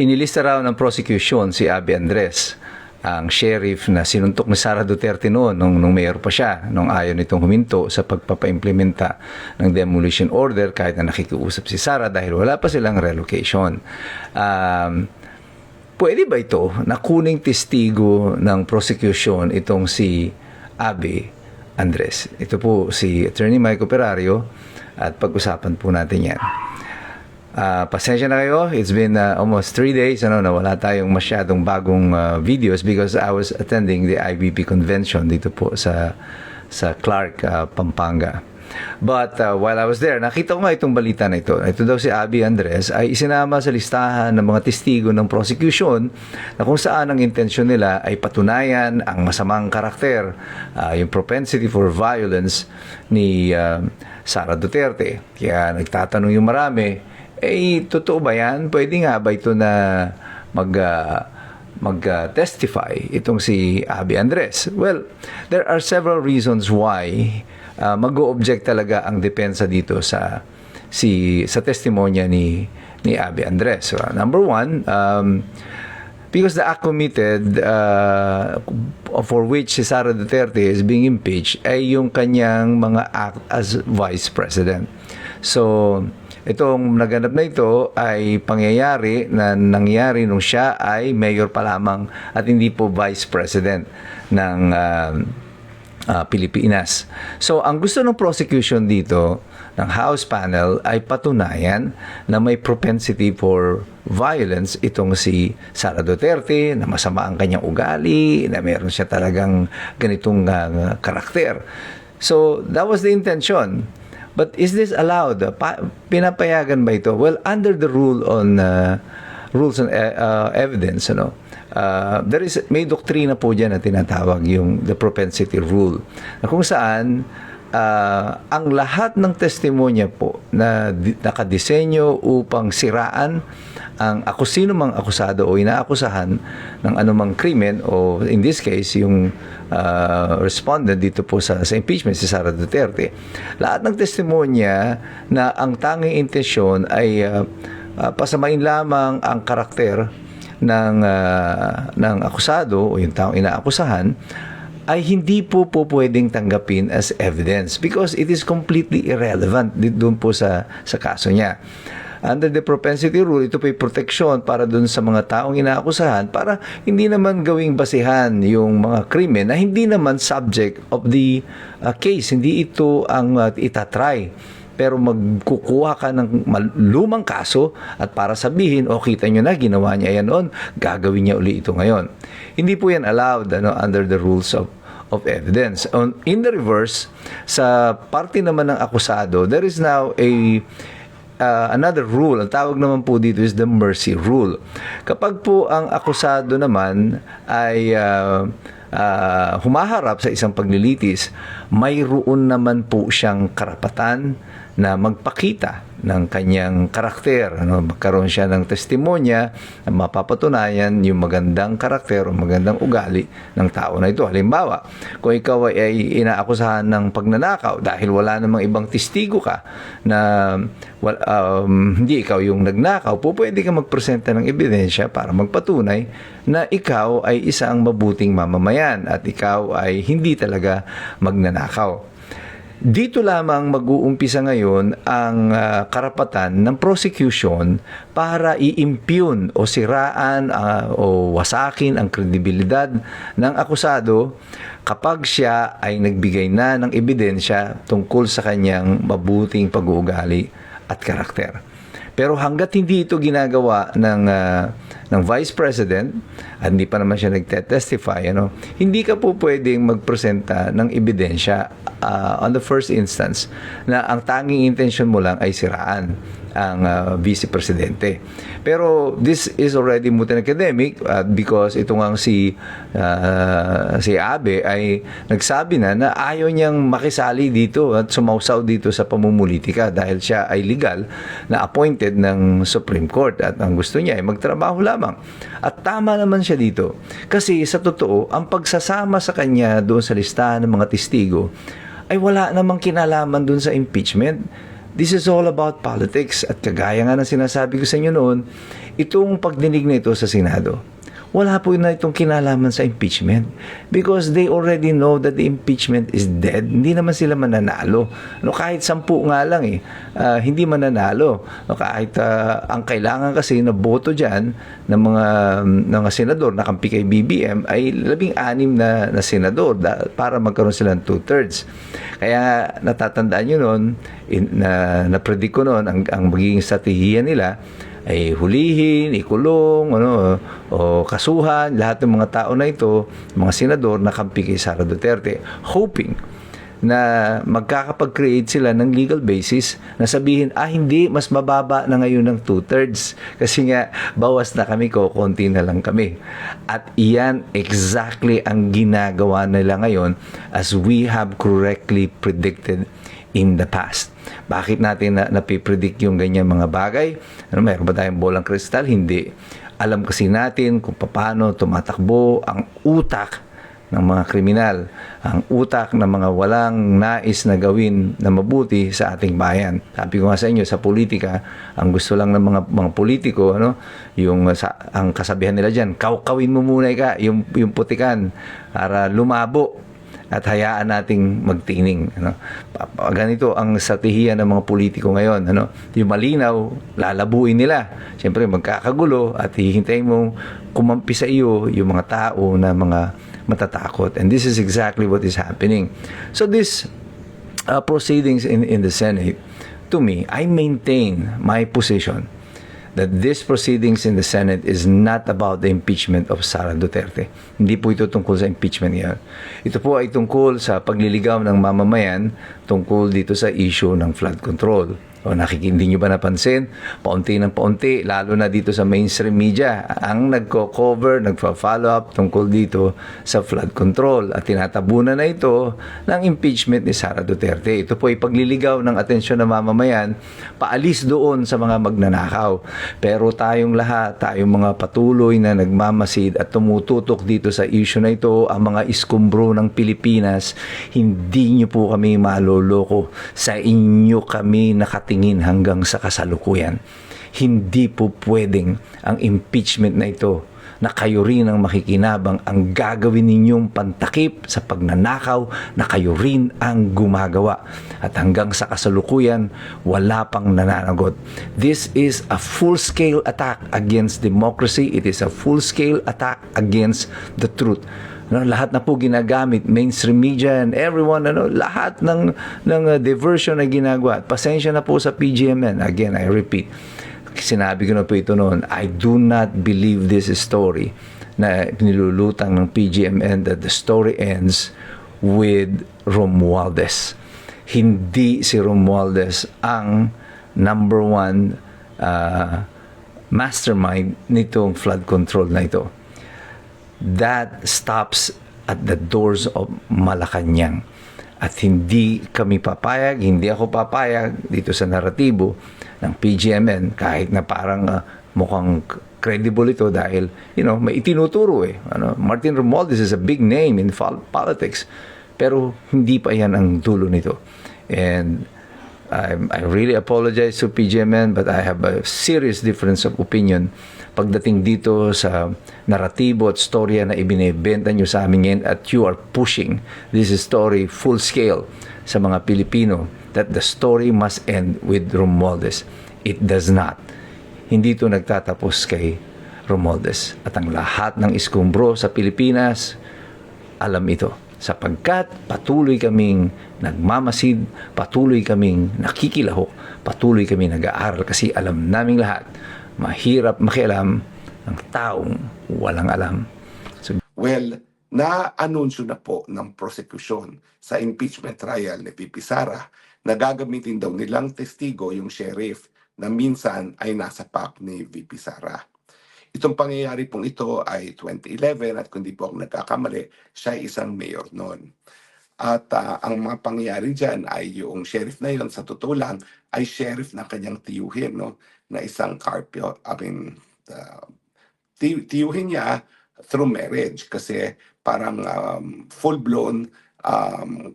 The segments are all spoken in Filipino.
Inilista raw ng prosecution si Abby Andres, ang sheriff na sinuntok ni Sara Duterte noon nung mayor pa siya, nung ayaw nitong huminto sa pagpapaimplementa ng demolition order kahit na nakikiusap si Sara dahil wala pa silang relocation. Pwede ba ito na kuning testigo ng prosecution itong si Abby Andres? Ito po si Attorney Mike Operario at pag-usapan po natin yan. Pasensya na kayo, it's been almost 3 days na wala tayong masyadong bagong videos because I was attending the IBP convention dito po sa Clark, Pampanga. But while I was there, nakita ko nga itong balita na ito. Ito daw si Abby Andres ay isinama sa listahan ng mga testigo ng prosecution na kung saan ang intensyon nila ay patunayan ang masamang karakter, yung propensity for violence ni Sara Duterte. Kaya nagtatanong yung marami, totoo ba yan? Pwede nga ba ito na mag-testify itong si Abby Andres? Well, there are several reasons why mag-o-object talaga ang depensa dito sa testimonya ni Abby Andres. So, number one, because the act committed for which si Sara Duterte is being impeached ay yung kanyang mga act as Vice President. So, itong naganap na ito ay pangyayari na nangyari nung siya ay mayor pa lamang at hindi po Vice President ng Pilipinas. So, ang gusto ng prosecution dito ng House panel ay patunayan na may propensity for violence itong si Sara Duterte, na masama ang kanyang ugali, na meron siya talagang ganitong karakter. So, that was the intention. But is this allowed? Pinapayagan ba ito? Well, under the rules on evidence, may doktrina po dyan na tinatawag yung the propensity rule. Na kung saan ang lahat ng testimonya po na nakadisenyo upang siraan ang sino mang akusado o inaakusahan ng anumang krimen, o in this case yung respondent dito po sa impeachment, si Sara Duterte, lahat ng testimonya na ang tanging intensyon ay pasamain lamang ang karakter ng akusado o yung taong inaakusahan, ay hindi po pwedeng tanggapin as evidence because it is completely irrelevant doon po sa kaso niya. Under the propensity rule, ito po'y proteksyon para dun sa mga taong inaakusahan para hindi naman gawing basihan yung mga krimen na hindi naman subject of the case. Hindi ito ang itatry. Pero magkukuha ka ng lumang kaso at para sabihin, kita nyo na, ginawa niya yan noon, gagawin niya uli ito ngayon. Hindi po yan allowed under the rules of evidence. In the reverse, sa parte naman ng akusado, there is now another rule. Ang tawag naman po dito is the mercy rule. Kapag po ang akusado naman ay humaharap sa isang paglilitis, mayroon naman po siyang karapatan na magpakita ng kanyang karakter. Magkaroon siya ng testimonya na mapapatunayan yung magandang karakter o magandang ugali ng tao na ito. Halimbawa, kung ikaw ay inaakusahan ng pagnanakaw dahil wala namang ibang testigo ka na hindi ikaw yung nagnakaw, pwede ka magpresenta ng ebidensya para magpatunay na ikaw ay isang mabuting mamamayan at ikaw ay hindi talaga magnanakaw. Dito lamang mag-uumpisa ngayon ang karapatan ng prosecution para i-impugn o siraan o wasakin ang kredibilidad ng akusado kapag siya ay nagbigay na ng ebidensya tungkol sa kanyang mabuting pag-uugali at karakter. Pero hanggat hindi ito ginagawa ng Vice President at hindi pa naman siya nagte-testify, hindi ka po pwedeng magpresenta ng ebidensya on the first instance na ang tanging intention mo lang ay siraan ang Vice Presidente. Pero this is already moot and academic because ito nga si Abe ay nagsabi na ayaw niyang makisali dito at sumausaw dito sa pamumulitika dahil siya ay legal na appointed ng Supreme Court at ang gusto niya ay magtrabaho lamang. At tama naman siya dito kasi sa totoo, ang pagsasama sa kanya doon sa listahan ng mga testigo ay wala namang kinalaman doon sa impeachment. This is all about politics at kagaya nga ng sinasabi ko sa inyo noon, itong pagdinig na ito sa Senado, wala po na itong kinalaman sa impeachment because they already know that the impeachment is dead. Hindi naman sila mananalo. No, kahit 10 nga lang hindi mananalo. No, kahit ang kailangan kasi na boto dyan ng mga senador na kampi kay BBM ay 16 na senador para magkaroon sila ng 2/3. Kaya natatandaan nyo noon, na-predict ko noon, ang magiging strategiya nila ay hulihin, ikulong, o kasuhan, lahat ng mga tao na ito, mga senador na kampi kay Sara Duterte, hoping na magkakapag-create sila ng legal basis na sabihin, hindi, mas mababa na ngayon ng 2/3 kasi nga, bawas na kami, konti na lang kami. At iyan exactly ang ginagawa nila ngayon as we have correctly predicted in the past. Bakit natin napipredict yung ganyan mga bagay? Mayroon ba tayong bolang kristal? Hindi. Alam kasi natin kung paano tumatakbo ang utak ng mga kriminal, ang utak ng mga walang nais na gawin na mabuti sa ating bayan. Sabi ko nga sa inyo, sa politika, ang gusto lang ng mga politiko, ang kasabihan nila dyan, kawin mo muna yung putikan para lumabo at hayaan nating magtining. Ganito ang strategiya ng mga politiko ngayon. Yung malinaw, lalabuin nila. Siyempre, magkakagulo at hihintayin mong kumampi sa iyo yung mga tao na mga matatakot. And this is exactly what is happening. So this proceedings in the Senate, to me, I maintain my position that this proceedings in the Senate is not about the impeachment of Sara Duterte. Hindi po ito tungkol sa impeachment niya. Ito po ay tungkol sa pagliligaw ng mamamayan tungkol dito sa issue ng flood control. O hindi nyo ba napansin? Paunti ng paunti, lalo na dito sa mainstream media, ang nagko-cover, nagpa-follow up tungkol dito sa flood control. At tinatabunan na ito ng impeachment ni Sara Duterte. Ito po ay pagliligaw ng atensyon ng mamamayan, paalis doon sa mga magnanakaw. Pero tayong lahat, tayong mga patuloy na nagmamasid at tumututok dito sa issue na ito, ang mga iskumbro ng Pilipinas, hindi nyo po kami maloloko. Sa inyo kami nakatingin hanggang sa kasalukuyan. Hindi po pwedeng ang impeachment na ito na kayo rin ang makikinabang, ang gagawin ninyong pantakip sa pagnanakaw na kayo rin ang gumagawa. At hanggang sa kasalukuyan, wala pang nananagot. This is a full-scale attack against democracy. It is a full-scale attack against the truth. Lahat na po ginagamit, mainstream media and everyone, lahat ng diversion na ginagawa. Pasensya na po sa PGMN. Again, I repeat, sinabi ko na po ito noon, I do not believe this story na pinilulutang ng PGMN that the story ends with Romualdez. Hindi si Romualdez ang number one mastermind nitong flood control na ito. That stops at the doors of Malacanang. At hindi kami papayag, hindi ako papayag dito sa naratibo ng PGMN kahit na parang mukhang credible ito dahil, may itinuturo Martin Romualdez is a big name in politics. Pero hindi pa yan ang dulo nito. And I really apologize to PGMN but I have a serious difference of opinion pagdating dito sa naratibo at storya na ibinebenta nyo sa amin ngayon at you are pushing this story full scale sa mga Pilipino that the story must end with Romualdez. It does not. Hindi ito nagtatapos kay Romualdez. At ang lahat ng iskumbro sa Pilipinas, alam ito. Sapagkat patuloy kaming nagmamasid, patuloy kaming nakikilahok, patuloy kaming nag-aaral kasi alam naming lahat mahirap makialam ng taong walang alam. Well, na-anunsyo na po ng prosecution sa impeachment trial ni VP Sara na gagamitin daw nilang testigo yung sheriff na minsan ay nasa PAC ni VP Sara. Itong pangyayari pong ito ay 2011 at kung di po ako nagkakamali, siya ay isang mayor noon. At ang mga pangyayari dyan ay yung sheriff na yun, sa totoo lang, ay sheriff ng kanyang tiyuhin, na isang tiyuhin niya through marriage kasi parang full-blown um,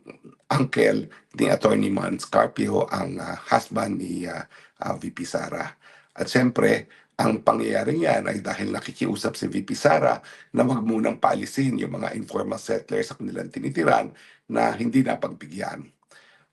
uncle ni Attorney Man Scarpio, ang husband ni VP Sara. At siyempre, ang pangyayaring yan ay dahil nakikiusap si VP Sara na wag munang paalisin yung mga informal settlers sa kanilang tinitiran na hindi napagbigyan.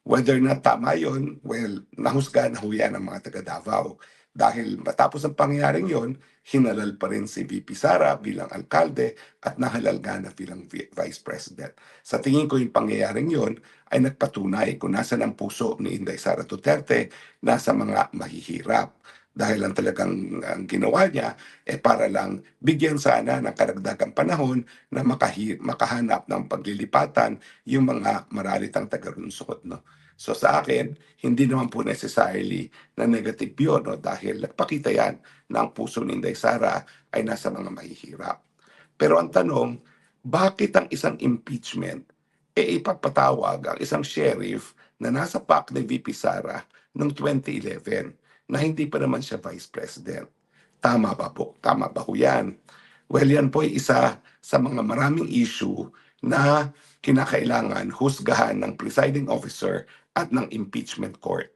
Whether na tama yun, well, nahusgahan na ho yan ng mga taga Davao. Dahil matapos ang pangyayaring yon, hinalal pa rin si VP Sara bilang alkalde at nahalal nga na bilang vice president. Sa tingin ko yung pangyayaring yon ay nagpatunay kung nasa ang puso ni Inday Sara Duterte, nasa mga mahihirap. Dahil ang talagang ang ginawa niya para lang bigyan sana ng karagdagang panahon na makahanap ng paglilipatan yung mga maralitang taga-lungsod. No? So sa akin, hindi naman po necessarily na negative yun, no? Dahil nagpakita yan na ang puso ni Inday Sara ay nasa mga mahihirap. Pero ang tanong, bakit ang isang impeachment ipapatawag ang isang sheriff na nasa PAC ni VP Sara noong 2011 na hindi pa naman siya vice president? Tama ba po? Tama ba ho yan? Well, yan po ay isa sa mga maraming issue na kinakailangan husgahan ng presiding officer at ng impeachment court.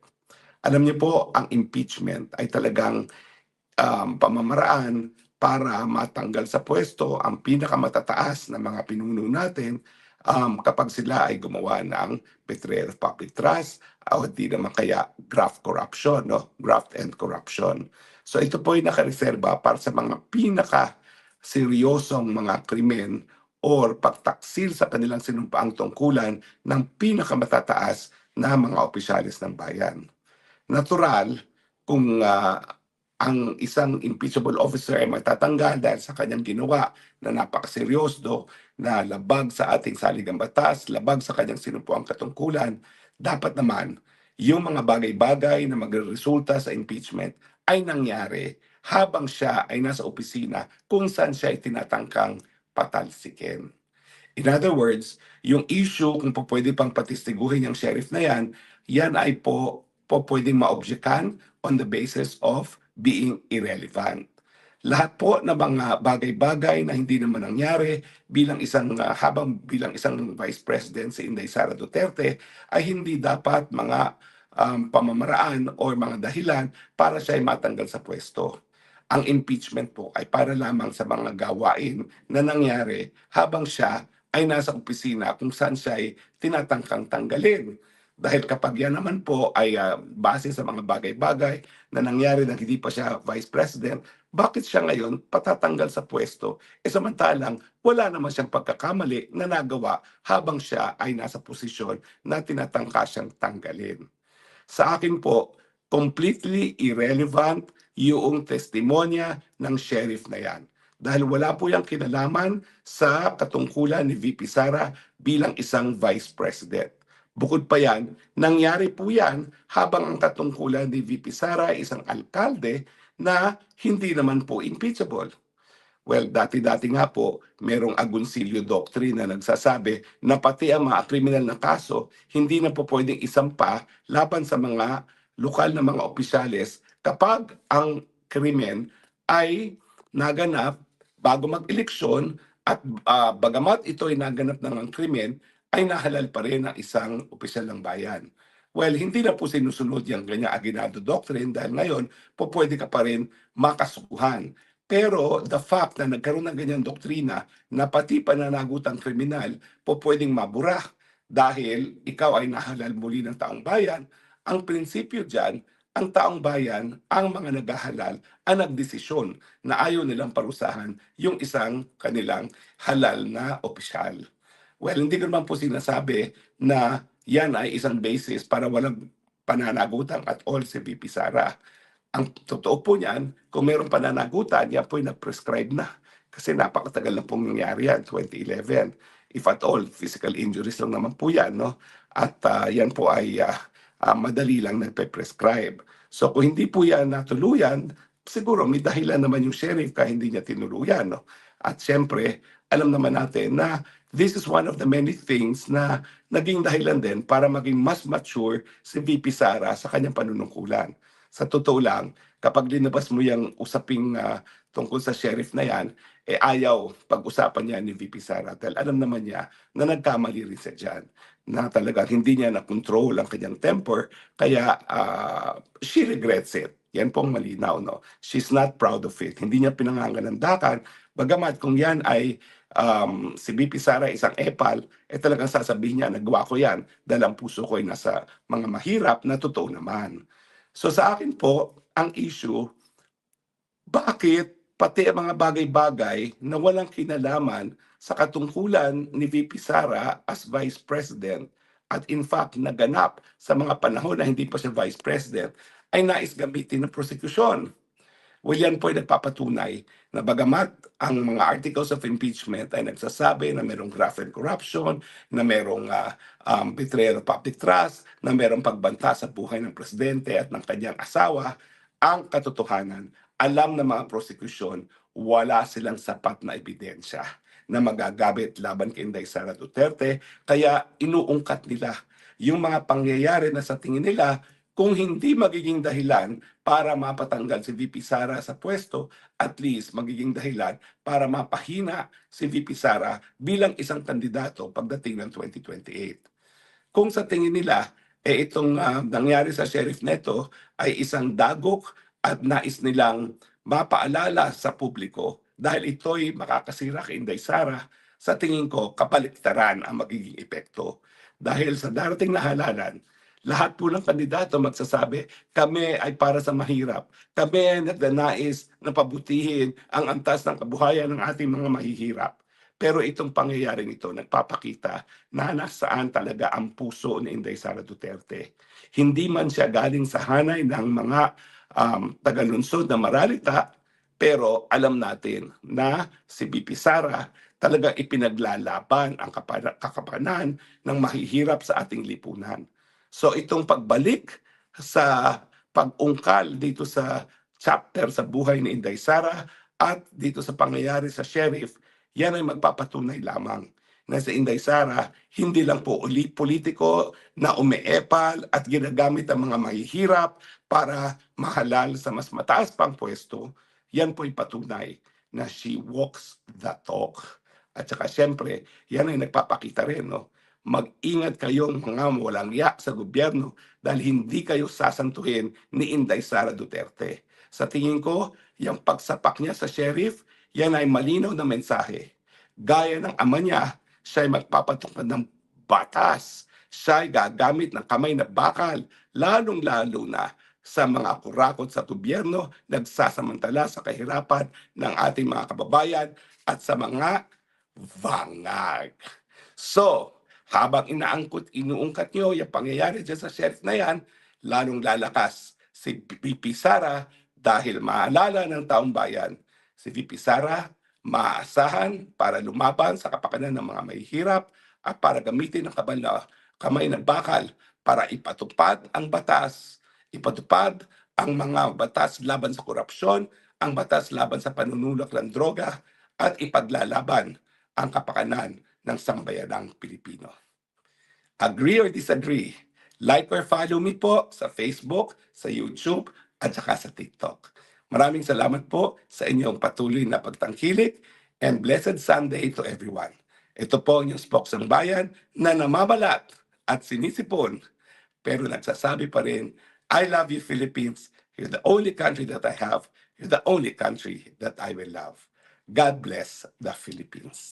Alam niyo po, ang impeachment ay talagang pamamaraan para matanggal sa pwesto ang pinakamatataas na mga pinuno natin kapag sila ay gumawa ng betrayal of public trust o di naman kaya graft corruption, no? Graft and corruption. So ito po ay nakareserba para sa mga pinaka-seryosong mga krimen or pagtaksil sa kanilang sinumpaang tungkulan ng pinakamatataas na mga opisyalis ng bayan. Natural kung ang isang impeachable officer ay matatanggal dahil sa kanyang ginawa na napakaseryoso, na labag sa ating saligang batas, labag sa kanyang sinumpang katungkulan, dapat naman yung mga bagay-bagay na magresulta sa impeachment ay nangyari habang siya ay nasa opisina kung saan siya ay tinatangkang patalsikin. In other words, yung issue kung po pwede pang patistiguhin yung sheriff na yan ay po pwedeng maobjekkan on the basis of being irrelevant. Lahat po ng mga bagay-bagay na hindi naman nangyari bilang isang vice president si Inday Sara Duterte ay hindi dapat mga pamamaraan o mga dahilan para siya ay matanggal sa pwesto. Ang impeachment po ay para lamang sa mga gawain na nangyari habang siya ay nasa opisina kung saan siya ay tinatangkang tanggalin. Dahil kapag yan naman po ay base sa mga bagay-bagay na nangyari na hindi pa siya vice president, bakit siya ngayon patatanggal sa pwesto? Samantalang wala naman siyang pagkakamali na nagawa habang siya ay nasa posisyon na tinatangka siyang tanggalin. Sa akin po, completely irrelevant yung testimonya ng sheriff na yan. Dahil wala po yung kinalaman sa katungkulan ni VP Sara bilang isang vice president. Bukod pa yan, nangyari po yan habang ang katungkulan ni VP Sara ay isang alkalde na hindi naman po impeachable. Well, dati-dati nga po, merong Agoncillo Doctrine na nagsasabi na pati ang mga kriminal na kaso, hindi na po pwedeng isampa laban sa mga lokal na mga opisyales kapag ang krimen ay naganap bago mag-eleksyon at bagamat ito ay naganap ng krimen, ay nahalal pa rin ng isang opisyal ng bayan. Well, hindi na po sinusunod yung ganyan Aguinaldo Doctrine dahil ngayon po pwede ka pa rin makasuhan. Pero the fact na nagkaroon ng ganyang doktrina na pati pananagutang kriminal po pwedeng mabura dahil ikaw ay nahalal muli ng taong bayan, ang prinsipyo dyan, ang taong bayan, ang mga naghahalal, ang nagdesisyon na ayaw nilang parusahan yung isang kanilang halal na opisyal. Well, hindi ko naman po sinasabi na yan ay isang basis para walang pananagutan at all si VP Sara. Ang totoo po niyan, kung mayroong pananagutan, yan po ay nag-prescribe na. Kasi napakatagal na pong nangyari yan, 2011. If at all, physical injuries lang naman po yan, no? At yan po ay madali lang nagpe-prescribe. So kung hindi po yan natuluyan, siguro may dahilan naman yung sheriff kaya hindi niya tinuluyan, no? At siyempre, alam naman natin na this is one of the many things na naging dahilan din para maging mas mature si VP Sara sa kanyang panunungkulan. Sa totoo lang, kapag linabas mo yung usaping tungkol sa sheriff na yan, ayaw pag-usapan niya ni VP Sara dahil alam naman niya na nagkamali rin siya dyan, na talagang hindi niya na-control ang kanyang temper, kaya she regrets it. Yan pong malinaw, no? She's not proud of it. Hindi niya pinangangalandakan, bagamat kung yan ay si VP Sara isang epal, talagang sasabihin niya, nagawa ko yan dahil ang puso ko ay nasa mga mahirap na totoo naman. So sa akin po, ang issue, bakit pati ang mga bagay-bagay na walang kinalaman sa katungkulan ni VP Sara as Vice President at in fact naganap sa mga panahon na hindi pa siya Vice President ay nais gamitin ng prosecution. Well, yan po ay nagpapatunay na bagamat ang mga articles of impeachment ay nagsasabi na merong graft and corruption, na merong betrayal of public trust, na merong pagbanta sa buhay ng presidente at ng kanyang asawa, ang katotohanan, alam ng mga prosecution, wala silang sapat na ebidensya na magagamit laban kay Inday Sara Duterte, kaya inuungkat nila yung mga pangyayari na sa tingin nila kung hindi magiging dahilan para mapatanggal si VP Sara sa pwesto, at least magiging dahilan para mapahina si VP Sara bilang isang kandidato pagdating ng 2028. Kung sa tingin nila, itong nangyari sa Sheriff Neto ay isang dagok at nais nilang mapaalala sa publiko dahil ito'y makakasira kay Inday Sara, sa tingin ko kapaliktaran ang magiging epekto. Dahil sa darating na halalan, lahat po ng kandidato magsasabi, kami ay para sa mahirap. Kami ay nagnanais na pabutihin ang antas ng kabuhayan ng ating mga mahihirap. Pero itong pangyayaring ito nagpapakita na nasaan talaga ang puso ni Inday Sara Duterte. Hindi man siya galing sa hanay ng mga tagalunsod na maralita, pero alam natin na si VP Sara talagang ipinaglalaban ang kakapanan ng mahihirap sa ating lipunan. So itong pagbalik sa pag-ungkal dito sa chapter sa buhay ni Inday Sara at dito sa pangyayari sa sheriff, yan ay magpapatunay lamang na si Inday Sara hindi lang po politiko na umeepal at ginagamit ang mga mahihirap para mahalal sa mas mataas pang pwesto. Yan po'y patunay na she walks the talk. At saka siyempre, yan ay nagpapakita rin, no? Mag-ingat kayong mga walang ya sa gobyerno dahil hindi kayo sasantuhin ni Inday Sara Duterte. Sa tingin ko, yung pagsapak niya sa sheriff, yan ay malinaw na mensahe. Gaya ng ama niya, siya ay magpapatupad ng batas. Siya ay gagamit ng kamay na bakal, lalong-lalo na sa mga kurakot sa gobyerno, nagsasamantala sa kahirapan ng ating mga kababayan at sa mga vangag. So, habang inuungkat nyo yung pangyayari dyan sa sheriff na yan, lalong lalakas si VP Sara dahil maalala ng taong bayan, si VP Sara maaasahan para lumaban sa kapakanan ng mga mahihirap at para gamitin ang kamay ng bakal para ipatupad ang batas, ipatupad ang mga batas laban sa korupsyon, ang batas laban sa panunulak ng droga, at ipaglalaban ang kapakanan ng sambayanang Pilipino. Agree or disagree? Like or follow me po sa Facebook, sa YouTube, at saka sa TikTok. Maraming salamat po sa inyong patuloy na pagtangkilik, and blessed Sunday to everyone. Ito po ang inyong spoksang bayan na namabalat at sinisipon, pero nagsasabi pa rin, I love you Philippines. You're the only country that I have. You're the only country that I will love. God bless the Philippines.